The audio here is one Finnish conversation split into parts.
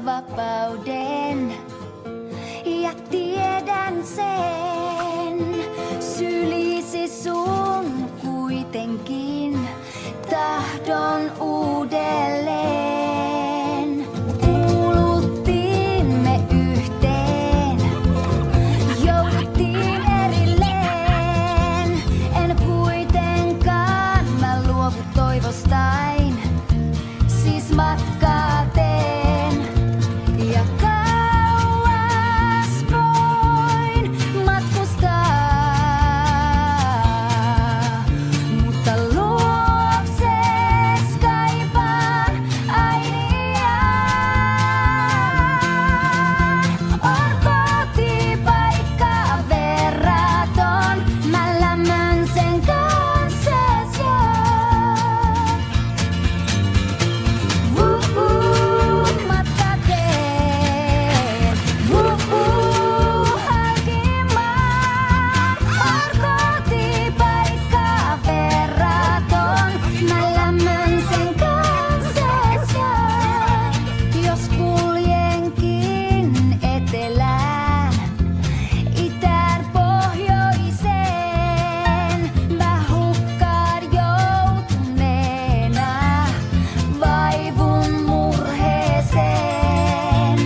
vapauden. Ja tiedän sen, sylisi sun kuitenkin tahdon uudelleen. Kuuluttiin me yhteen, jouduttiin erilleen. En kuitenkaan mä luovu toivostain, siis matkaa teen ja kauas voin matkustaa, mutta luokses kaipaan äiniään. On kotipaikka verraton, mä lämmön sen kanssa matka teen, halkimaan. On kotipaikka verraton, mä lämmön sen kanssa. Jos kuljenkin etelään, itään pohjoiseen, mä hukkaan joutuneena vaivun murheeseen.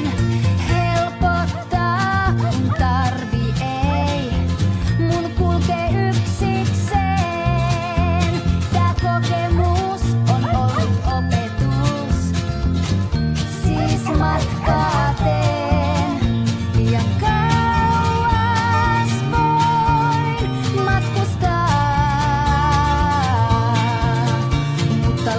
Helpottaa, kun tarvi ei mun kulkee yksikseen. Tää kokemus on ollut opetus, siis matkaa teen ja kauas voin matkustaa, mutta